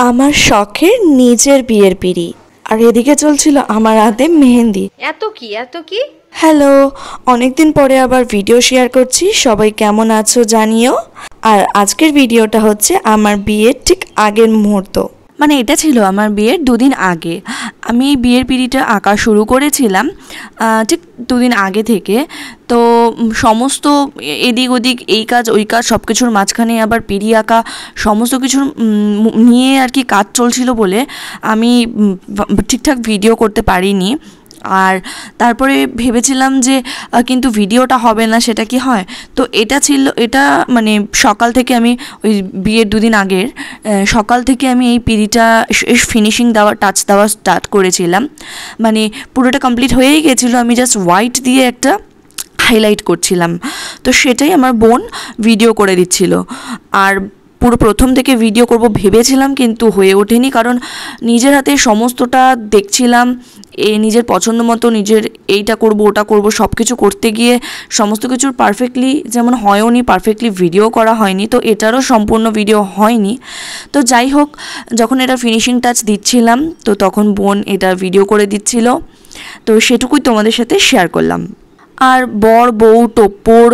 আমার শখের নিজের বিয়ের পিড়ি, আর এদিকে চলছিল আমার হাতে মেহেন্দি। এত কি হ্যালো, অনেকদিন পরে আবার ভিডিও শেয়ার করছি, সবাই কেমন আছো জানিও। আর আজকের ভিডিওটা হচ্ছে আমার বিয়ের ঠিক আগের মুহূর্ত, মানে এটা ছিল আমার বিয়ের দুদিন আগে। আমি বিয়ের পিড়িটা আঁকা শুরু করেছিলাম ঠিক দুদিন আগে থেকে। তো সমস্ত এদিক ওদিক এই কাজ ওই কাজ সব কিছুর মাঝখানে আবার পিড়ি আঁকা সমস্ত কিছুর নিয়ে আর কি কাজ চলছিল বলে আমি ঠিকঠাক ভিডিও করতে পারিনি। আর তারপরে ভেবেছিলাম যে কিন্তু ভিডিওটা হবে না, সেটা কি হয়। তো এটা মানে সকাল থেকে আমি ওই বিয়ের দুদিন আগের সকাল থেকে আমি এই পিড়িটা ফিনিশিং টাচ দেওয়া স্টার্ট করেছিলাম। মানে পুরোটা কমপ্লিট হয়েই গেছিলো, আমি জাস্ট হোয়াইট দিয়ে একটা হাইলাইট করছিলাম। তো সেটাই আমার বোন ভিডিও করে দিচ্ছিল। আর পুরো প্রথম থেকে ভিডিও করব ভেবেছিলাম, কিন্তু হয়ে ওঠেনি, কারণ নিজের হাতে সমস্তটা দেখছিলাম, নিজের পছন্দ মতো নিজের এইটা করব ওটা করব সব কিছু করতে গিয়ে সমস্ত কিছুর পারফেক্টলি যেমন হয়ও নি, পারফেক্টলি ভিডিও করা হয়নি। তো এটারও সম্পূর্ণ ভিডিও হয়নি। তো যাই হোক, যখন এটা ফিনিশিং টাচ দিচ্ছিলাম তো তখন বোন এটা ভিডিও করে দিচ্ছিল। তো সেটুকুই তোমাদের সাথে শেয়ার করলাম। আর বর বউ টোপ্পর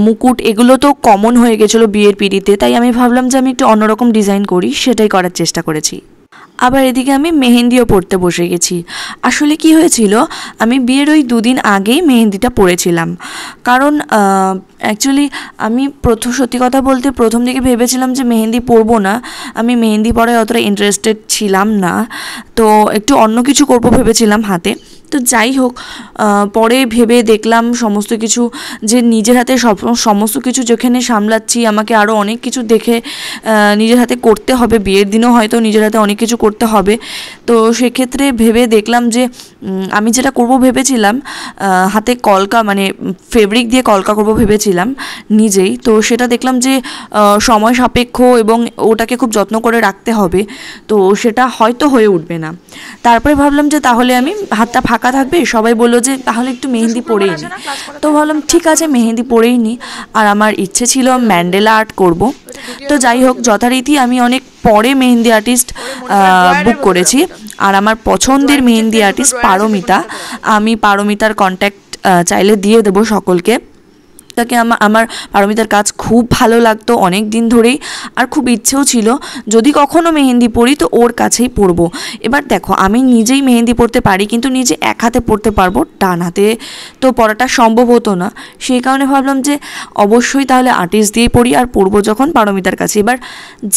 মুকুট এগুলো তো কমন হয়ে গেছিলো বিয়ের পিড়িতে, তাই আমি ভাবলাম যে আমি একটু অন্যরকম ডিজাইন করি, সেটাই করার চেষ্টা করেছি। আবার এদিকে আমি মেহেন্দিও পরতে বসে গেছি। আসলে কি হয়েছিল, আমি বিয়ের ওই দুদিন আগেই মেহেন্দিটা পরেছিলাম। কারণ অ্যাকচুয়ালি আমি সত্যি কথা বলতে প্রথম দিকে ভেবেছিলাম যে মেহেন্দি পরবো না, আমি মেহেন্দি পরায় অতটা ইন্টারেস্টেড ছিলাম না, তো একটু অন্য কিছু করবো ভেবেছিলাম হাতে। তো যাই হোক, পরে ভেবে দেখলাম সমস্ত কিছু যে নিজের হাতে সমস্ত কিছু যেখানে সামলাচ্ছি, আমাকে আরও অনেক কিছু দেখে নিজের হাতে করতে হবে, বিয়ের দিনও হয়তো নিজের হাতে অনেক কিছু করতে হবে। তো সেক্ষেত্রে ভেবে দেখলাম যে আমি যেটা করব ভেবেছিলাম, হাতে কলকা মানে ফেব্রিক দিয়ে কলকা করব ভেবেছিলাম নিজেই। তো সেটা দেখলাম যে সময় সাপেক্ষ এবং ওটাকে খুব যত্ন করে রাখতে হবে, তো সেটা হয়তো হয়ে উঠবে না। তারপরে ভাবলাম যে তাহলে আমি হাতটা ফাঁকা থাকবে, সবাই বললো যে তাহলে একটু মেহেন্দি পরেই নি। তো ভাবলাম ঠিক আছে মেহেন্দি পরেই নি। আর আমার ইচ্ছে ছিল ম্যান্ডেলা আর্ট করব। তো যাই হোক, যথারীতি আমি অনেক পরে মেহেন্দি আর্টিস্ট বুক করেছি। আর আমার পছন্দের মেহেন্দি আর্টিস্ট পারমিতা। আমি পারমিতার কন্ট্যাক্ট চাইলে দিয়ে দেবো সকলকে। তাকে আমার পারমিতার কাজ খুব ভালো লাগতো অনেক দিন ধরেই, আর খুব ইচ্ছেও ছিল যদি কখনো মেহেন্দি পরি তো ওর কাছেই পরবো। এবার দেখো, আমি নিজেই মেহেন্দি পরতে পারি, কিন্তু নিজে এক হাতে পরতে পারবো, ডান হাতে তো পরাটা সম্ভব হতো না। সেই কারণে ভাবলাম যে অবশ্যই তাহলে আর্টিস্ট দিয়েই পরি, আর পরবো যখন পারমিতার কাছে। এবার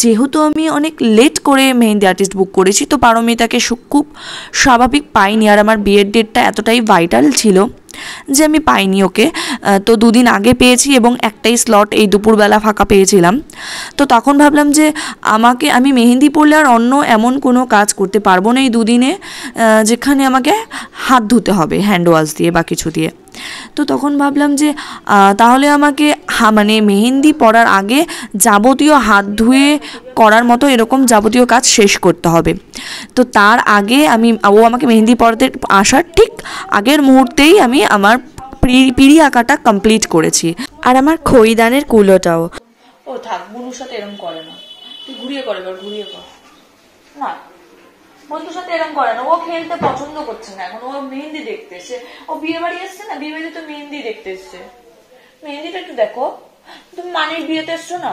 যেহেতু আমি অনেক লেট করে মেহেন্দি আর্টিস্ট বুক করেছি, তো পারমিতাকে খুব স্বাভাবিক পাইনি। আর আমার বিয়ের ডেটটা এতটাই ভাইটাল ছিল যে আমি পাইনি ওকে। তো দুদিন আগে পেয়েছি এবং একটাই স্লট এই দুপুরবেলা ফাঁকা পেয়েছিলাম। তো তখন ভাবলাম যে আমি মেহেন্দি পরলে আর অন্য এমন কোনো কাজ করতে পারবো না এই দুদিনে যেখানে আমাকে হাত ধুতে হবে হ্যান্ড ওয়াশ দিয়ে বা কিছু দিয়ে। তো তখন ভাবলাম যে তাহলে আমাকে মানে মেহেন্দি পরার আগে যাবতীয় হাত ধুয়ে করার মতো এরকম যাবতীয় কাজ শেষ করতে হবে। তো তার আগে ও আমাকে মেহেন্দি পরাতে আসার ঠিক আগের মুহূর্তেই আমি আমার পিড়ি আঁকাটা কমপ্লিট করেছি, আর আমার খইদানের কুলোটাও। ও থাক, বুনুর সাথে এরকম করে না, তুই ঘুরিয়ে কর, এবার ঘুরিয়ে কর না। বন্ধুর সাথে এরকম করে না, ও খেলতে পছন্দ করছে না এখন, ও মেহেন্দি দেখতে এসছে। ও বিয়ে বাড়ি এসছে না, বিয়ে বাড়ি তো মেহেন্দি দেখতে এসছে। মেহেন্দিটা একটু দেখো, তুমি মানির বিয়েতে এসছো না,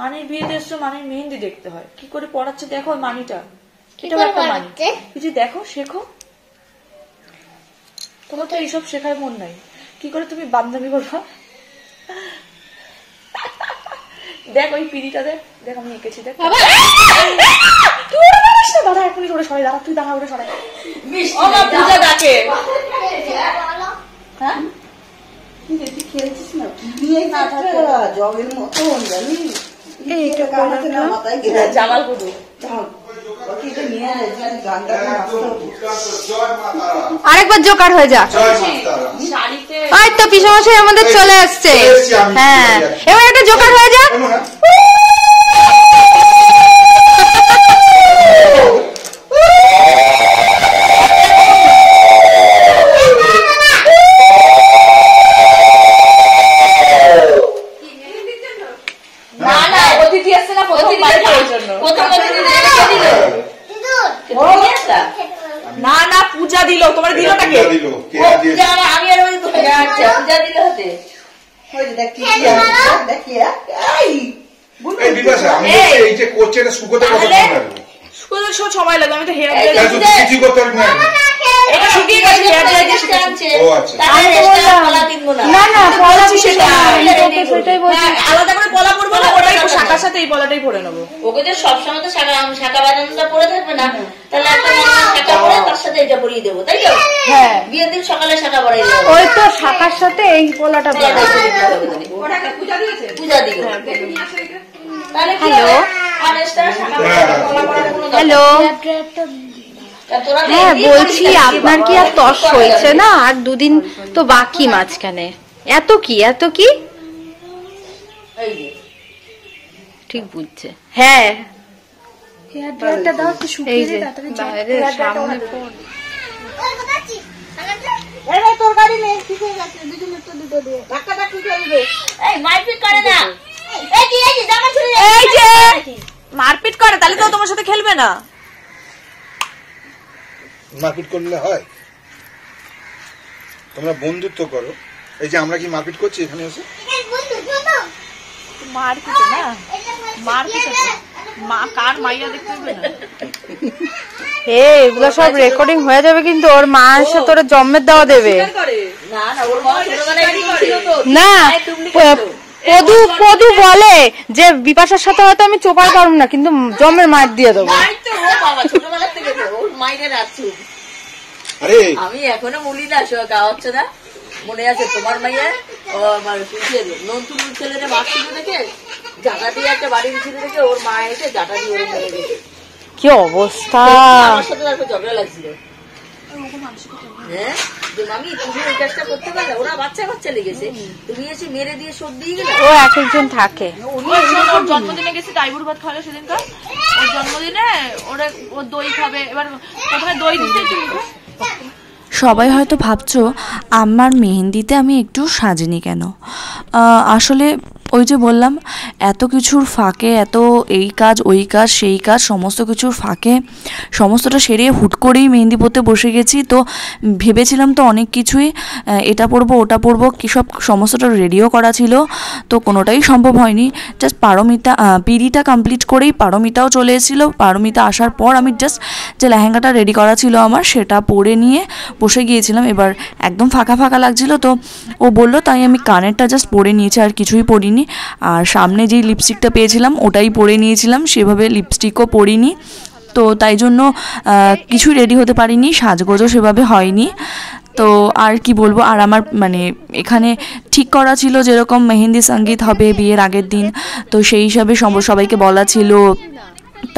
মানির বিয়েতে এসছো, মানির মেহেন্দি দেখতে হয়, কি করে পড়াচ্ছে দেখো মানিটা, এটাও একটা মানি, কিছু দেখো শেখো। তোমার তো এইসব শেখার মন নাই, কি করে তুমি বান্ধবী করবা। দেখ ওই পিড়িটা দেখ, দেখ আমি এঁকেছি, দেখ দাদা এখনই ওরে সরাই, দাদা তুই দাঁড়া ওরে সরাই। পূজা ডাকে, হ্যাঁ খেলছিস না জগের মতন জানি জামাল কুদু আরেকবার জোকার হয়ে যা। ওই তো পিসমশাই আমাদের চলে আসছে, হ্যাঁ এবার একটা জোকার হয়ে যা। না না, অতিথি আসছে না, প্রথমবার না না পূজা দিল, তোমার দিল নাকি? আমি আর পূজা দিল হাতে। সময় লাগবে, আমি তো হেয়ার আলাদা করে পলা পরবো না, ওটাই শাখার সাথে এই পলাটাই পরে নেবো। ওকে তো সবসময় তো শাখা বাঁধানোটা পরে থাকবে না, তাহলে একটা শাখা পরে তার সাথে এটা পরিয়ে দেবো, তাই তো? হ্যাঁ, বিয়ের দিন সকালে শাখা পরাই দেবো। ওই তো শাখার সাথে এই পলাটা পূজা দিল। হ্যালো হ্যালো, হ্যাঁ বলছি আপনার কি আর তস হয়েছে না? আর দুদিন তো বাকি মাঝখানে। এত কি ঠিক বুঝছে। হ্যাঁ মারপিট করে, তাহলে তো তোমার সাথে খেলবে না। মারপিট করলে হয়? তোমরা বন্ধুত্ব করো। এই যে আমরা কি মারপিট করছি এখানে এসে? মারপিট না, মারপিট মা কার মাইয়া দেখতে হবে না। এগুলো সব রেকর্ডিং হয়ে যাবে, কিন্তু ওর মা এসে তোর জন্মের দেওয়া দেবে না। পদু বলে যে বিপাশার সাথে হয়তো আমি চোপার পারবো না, কিন্তু জন্মের মায়ের দিয়ে দেবো। আমি এখনো বলি না, গাওয়াচ্ছে না, মনে আছে তোমার মাইয়া নতুন ছেলেরা মারছিল দেখে, জায়গা দিয়ে একটা বাড়ির ছেলে দেখে ওর মা এসে জাটা দিয়ে ওর মেরে গেছে। কি অবস্থা! আমার সাথে তারপর ঝগড়া লাগছিল। হ্যাঁ, যে মামি তুমি এই কাজটা করতে পারলে, ওরা বাচ্চা লেগেছে, তুমি এসে মেরে দিয়ে শোধ দিয়ে গেলে। ও এক একজন থাকে। ওর জন্মদিনে গেছে, ডাইবুর ভাত খাওয়ালো সেদিনকার। ওর জন্মদিনে ও দই খাবে, এবার প্রথমে দই দিতে। সবাই হয়তো ভাবছো আমার মেহেন্দিতে আমি একটু সাজিনি কেন। আসলে ওই যে বললাম, এত কিছুর ফাঁকে, এত এই কাজ ওই কাজ সেই কাজ, সমস্ত কিছুর ফাঁকে সমস্তটা সেরে হুট করেই মেহেন্দি পরতে বসে গেছি। তো ভেবেছিলাম তো অনেক কিছুই, এটা পরবো ওটা পরবো, কী সব সমস্তটা রেডিও করা ছিল, তো কোনোটাই সম্ভব হয়নি। জাস্ট পিড়িটা কমপ্লিট করেই পারমিতাও চলে এসেছিলো। পারমিতা আসার পর আমি জাস্ট যে লেহেঙ্গাটা রেডি করা ছিল আমার, সেটা পরে নিয়ে বসে গিয়েছিলাম। এবার একদম ফাঁকা ফাঁকা লাগছিলো, তো ও বললো, তাই আমি কানেরটা জাস্ট পরে নিয়েছি, আর কিছুই পরিনি। আর সামনে যেই লিপস্টিকটা পেয়েছিলাম ওটাই পরে নিয়েছিলাম, সেভাবে লিপস্টিকও পরিনি। তো তাই জন্য কিছুই রেডি হতে পারিনি, সাজগোজও সেভাবে হয়নি। তো আর কি বলবো, আর আমার এখানে ঠিক করা ছিল যেরকম মেহেন্দি সঙ্গীত হবে বিয়ের আগের দিন, তো সেই হিসাবে সবাইকে বলা ছিল।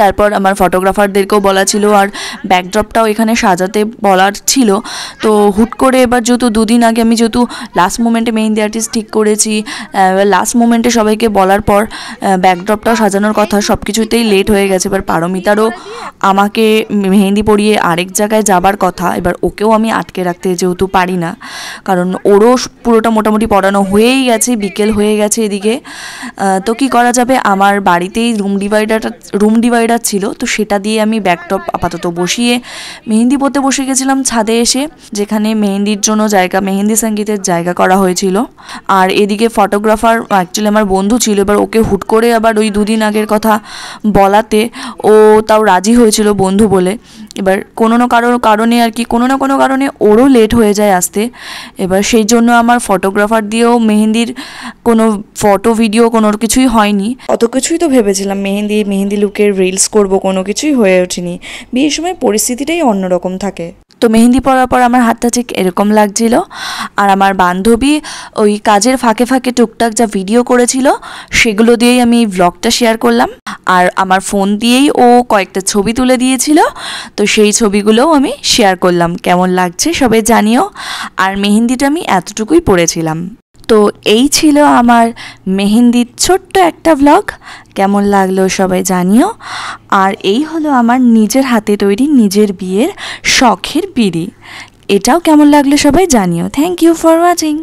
তারপর আমার ফটোগ্রাফারদেরকেও বলা ছিল, আর ব্যাকড্রপটাও এখানে সাজাতে বলার ছিল। তো হুট করে এবার যেহেতু দুদিন আগে আমি যেহেতু লাস্ট মোমেন্টে মেহেন্দি আর্টিস্ট ঠিক করেছি, লাস্ট মোমেন্টে সবাইকে বলার পর ব্যাকড্রপটাও সাজানোর কথা, সব কিছুতেই লেট হয়ে গেছে। এবার পারমিতারও আমাকে মেহেন্দি পরিয়ে আরেক জায়গায় যাবার কথা, এবার ওকেও আমি আটকে রাখতে যেহেতু পারি না, কারণ ওরও পুরোটা মোটামুটি পড়ানো হয়েই গেছে, বিকেল হয়ে গেছে এদিকে। তো কি করা যাবে, আমার বাড়িতেই রুম ডিভাইডার ছিল, তো সেটা দিয়ে আমি ব্যাকটপ আপাতত বসিয়ে মেহেন্দি পরতে বসে গেছিলাম ছাদে এসে, যেখানে মেহেন্দির জন্য মেহেন্দি সঙ্গীতের জায়গা করা হয়েছিল। আর এদিকে ফটোগ্রাফার অ্যাকচুয়ালি আমার বন্ধু ছিল, এবার ওকে হুট করে আবার ওই দুদিন আগের কথা বলাতে ও তাও রাজি হয়েছিল বন্ধু বলে। এবার কোনো না কোনো কারণে ওরও লেট হয়ে যায় আসতে। এবার সেই জন্য আমার ফটোগ্রাফার দিয়েও মেহেন্দির কোনো ফটো ভিডিও কোনো কিছুই হয়নি। অত কিছুই তো ভেবেছিলাম, মেহেন্দি লুকের রিলস করব, কোনো কিছুই হয়ে ওঠেনি। বিয়ের সময় পরিস্থিতিটাই অন্যরকম থাকে। তো মেহেন্দি পরার পর আমার হাতটা ঠিক এরকম লাগছিল। আর আমার বান্ধবী ওই কাজের ফাঁকে ফাঁকে টুকটাক যা ভিডিও করেছিল সেগুলো দিয়েই আমি এই ব্লগটা শেয়ার করলাম। আর আমার ফোন দিয়েই ও কয়েকটা ছবি তুলে দিয়েছিল, তো সেই ছবিগুলোও আমি শেয়ার করলাম। কেমন লাগছে সবাই জানিও। আর মেহেন্দিটা আমি এতটুকুই পরেছিলাম। তো এই ছিল আমার মেহেন্দির ছোট্ট একটা ব্লগ। কেমন লাগলো সবাই জানিও। আর এই হলো আমার নিজের হাতে তৈরি নিজের বিয়ের শখের বিড়ি। এটাও কেমন লাগলো সবাই জানিও। Thank you for watching.